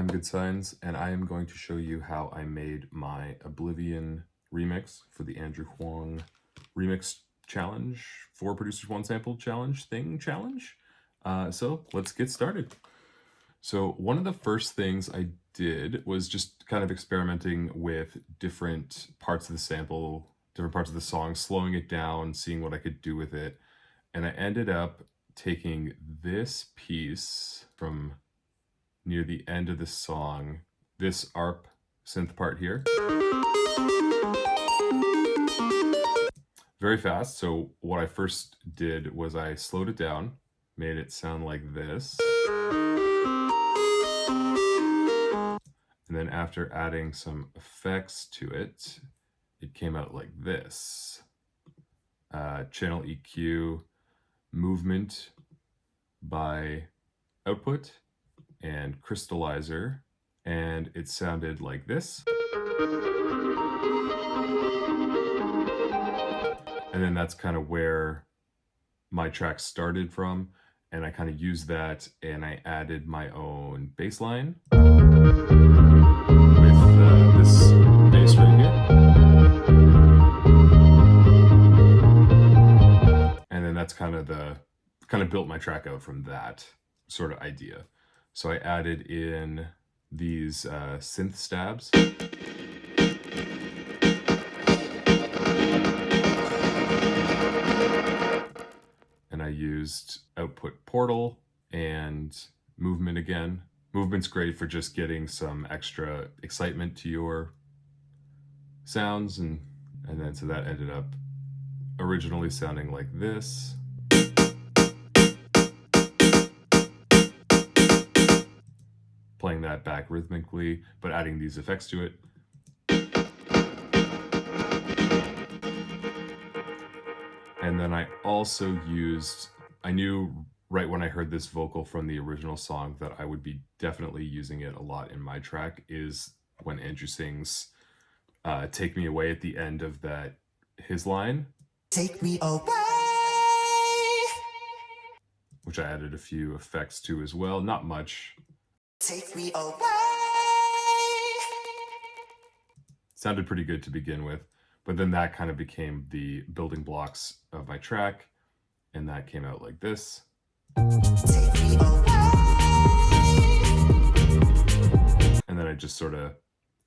I'm Good Signs, and I am going to show you how I made my Oblivion remix for the Andrew Huang remix challenge, 4 producers, 1 sample challenge. So let's get started. So one of the first things I did was just kind of experimenting with different parts of the sample, different parts of the song, slowing it down, seeing what I could do with it. And I ended up taking this piece from near the end of the song, this ARP synth part here, very fast. So what I first did was I slowed it down, made it sound like this. And then after adding some effects to it, it came out like this. Channel EQ, movement by output, and crystallizer, and it sounded like this. And then that's kind of where my track started from, and I kind of used that and I added my own bass line with this bass right here. And then that's kind of built my track out from that sort of idea. So I added in these synth stabs. And I used output portal and movement again. Movement's great for just getting some extra excitement to your sounds. And then so that ended up originally sounding like this. Playing that back rhythmically, but adding these effects to it. And then I also used, I knew right when I heard this vocal from the original song that I would be definitely using it a lot in my track, is when Andrew sings "Take Me Away" at the end of that, his line. Take me away. Which I added a few effects to as well, not much. Take me away. Sounded pretty good to begin with, but then that kind of became the building blocks of my track, and that came out like this. Take me away. And then I just sort of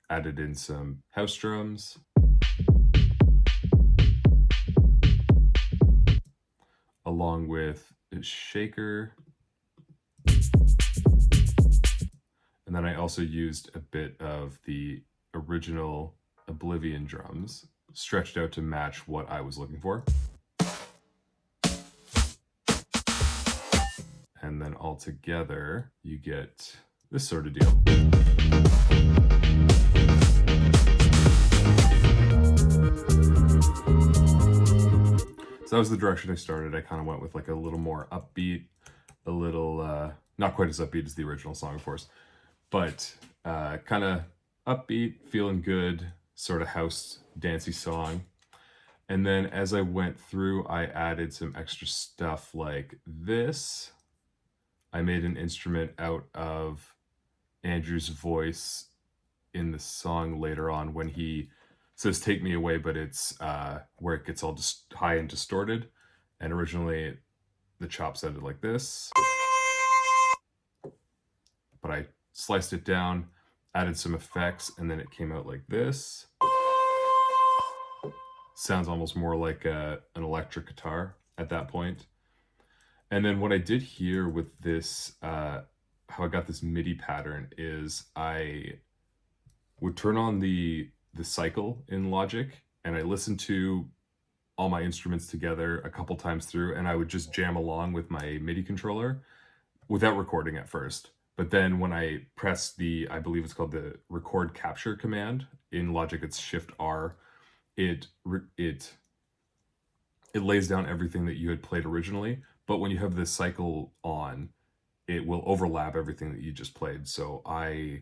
added in some house drums. Along with a shaker. And then I also used a bit of the original Oblivion drums, stretched out to match what I was looking for. And then all together, you get this sort of deal. So that was the direction I started. I kind of went with like a little more upbeat, a little, not quite as upbeat as the original song, of course, but kind of upbeat, feeling good, sort of house dancey song. And then as I went through, I added some extra stuff like this. I made an instrument out of Andrew's voice in the song later on when he says "Take Me Away," but it's where it gets all just high and distorted. And originally the chop sounded like this, but I sliced it down, added some effects, and then it came out like this. Sounds almost more like an electric guitar at that point. And then what I did here with this, how I got this MIDI pattern, is I would turn on the cycle in Logic, and I listened to all my instruments together a couple times through, and I would just jam along with my MIDI controller without recording at first. But then when I press the, I believe it's called the record capture command in Logic, it's Shift R, it lays down everything that you had played originally. But when you have this cycle on, it will overlap everything that you just played. So I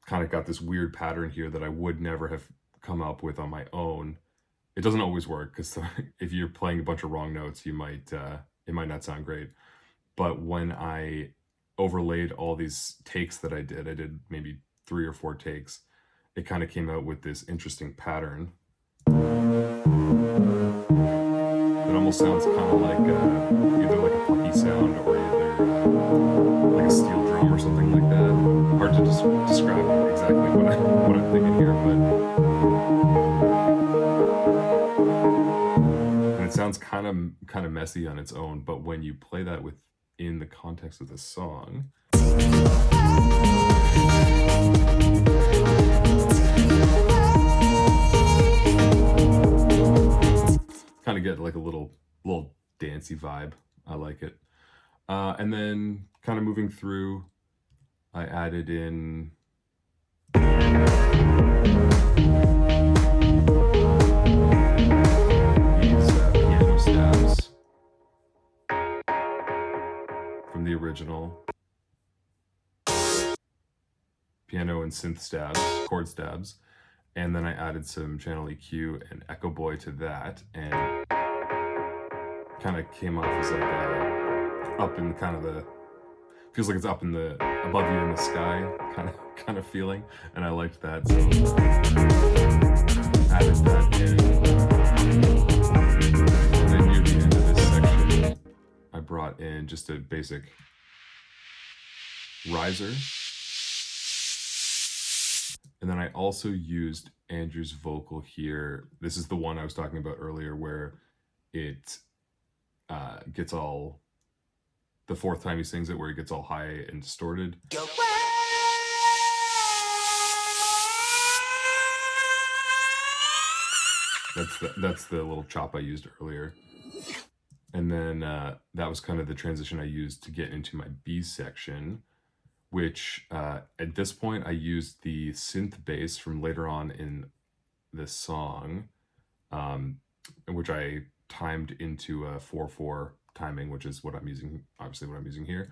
kind of got this weird pattern here that I would never have come up with on my own. It doesn't always work, because if you're playing a bunch of wrong notes, you might it might not sound great. But when I overlaid all these takes that I did maybe 3 or 4 takes, it kind of came out with this interesting pattern. It almost sounds kind of like either like a plucky sound or either like a steel drum or something like that. Hard to describe exactly what I'm thinking here, but and it sounds kind of messy on its own. But when you play that within the context of the song, kind of get like a little dancey vibe. I like it. And then kind of moving through, I added in these piano stabs from the original. Piano and synth stabs, chord stabs. And then I added some channel EQ and Echo Boy to that, and kind of came off as like up in kind of the, feels like it's up in the, above you in the sky kind of feeling, and I liked that, so added that in. And then near the end of this section, I brought in just a basic riser. And then I also used Andrew's vocal here. This is the one I was talking about earlier where it gets all, the fourth time he sings it, where it gets all high and distorted. That's the little chop I used earlier. And then that was kind of the transition I used to get into my B section, which at this point I used the synth bass from later on in this song, which I timed into a 4/4 timing, which is what I'm using, obviously what I'm using here.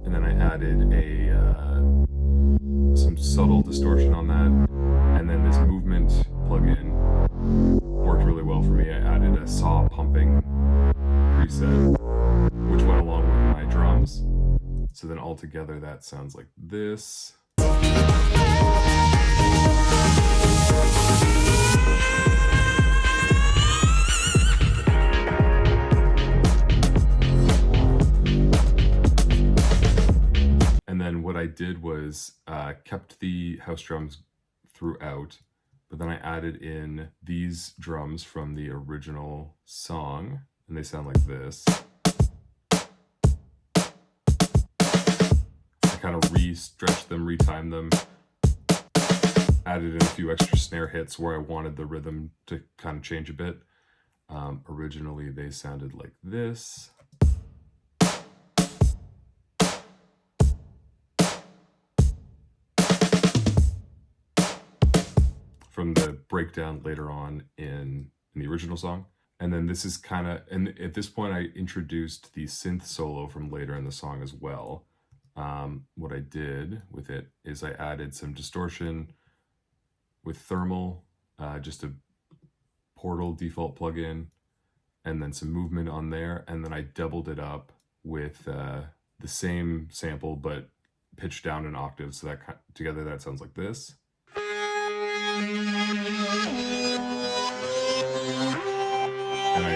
And then I added some subtle distortion on that, and then this movement plugin worked really well for me. I added a saw pumping preset, which went along with my drums. So then all together that sounds like this. And then what I did was kept the house drums throughout, but then I added in these drums from the original song, and they sound like this. I kind of re-stretched them, retimed them, added in a few extra snare hits where I wanted the rhythm to kind of change a bit. Originally they sounded like this. From the breakdown later on in the original song. And then this is kind of, and at this point I introduced the synth solo from later in the song as well. What I did with it is I added some distortion with thermal, just a Portal default plugin, and then some movement on there, and then I doubled it up with the same sample but pitched down an octave, so that together that sounds like this. And I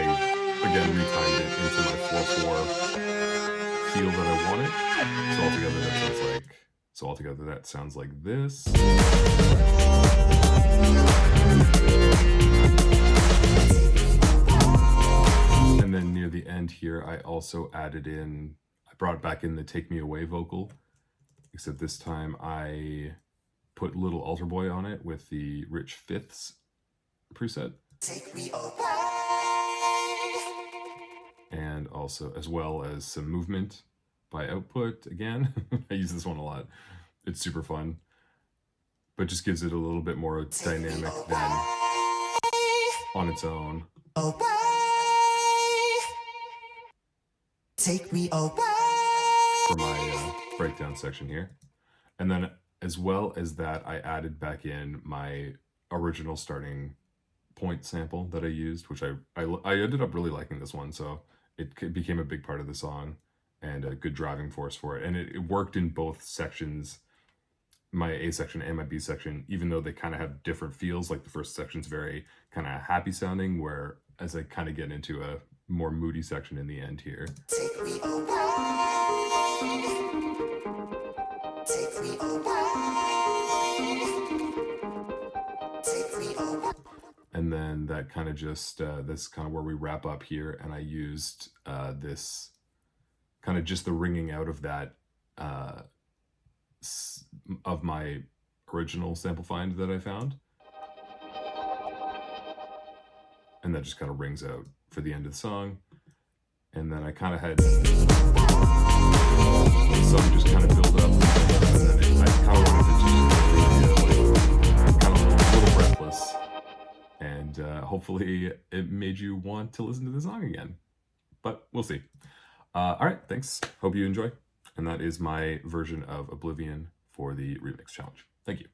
again retimed it into my 4/4 feel that I wanted. So altogether that sounds like this. And then near the end here, I also added in, I brought back in the Take Me Away vocal, except this time I put Little Altar Boy on it with the Rich Fifths preset. Take me away. And also, as well as some movement by Output again. I use this one a lot. It's super fun, but just gives it a little bit more dynamic than on its own. Take me away. For my breakdown section here. And then as well as that, I added back in my original starting point sample that I used, which I ended up really liking this one, so it became a big part of the song. and a good driving force for it. And it worked in both sections, my A section and my B section, even though they kind of have different feels. Like the first section's very kind of happy sounding, where as I kind of get into a more moody section in the end here. Take me away. Take me away. Take me away. And then that kind of just, this kind of where we wrap up here, and I used this kind of just the ringing out of that, of my original sample find that I found. And that just kind of rings out for the end of the song. And then I kind of had the song just kind of build up, and then I kind of wanted to just kind of a little breathless. And hopefully it made you want to listen to the song again. But we'll see. All right, thanks. Hope you enjoy. And that is my version of Oblivion for the remix challenge. Thank you.